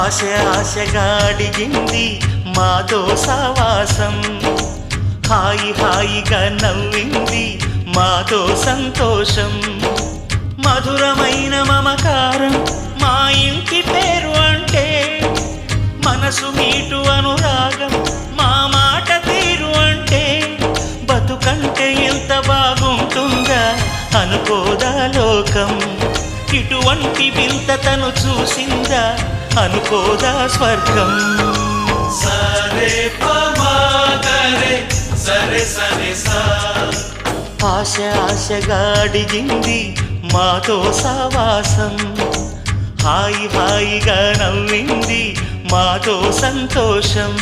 ఆశ ఆశగా అడిగింది మాతో సావాసం, హాయి హాయిగా నవ్వింది మాతో సంతోషం. మధురమైన మమకారం మా ఇంటి పేరు అంటే, మనసు మీటు అనురాగం మా మాట తీరు అంటే, బతుకంటే ఎంత బాగుంటుందా అనుకోదా లోకం. ఇటువంటి వింత తను చూసిందా అనుకోదా స్వర్గం. సరే పమాగరే సరే సరే సా. ఆశ ఆశగా అడిగింది మాతో సావాసం, హాయి హాయిగా నవ్వింది మాతో సంతోషం.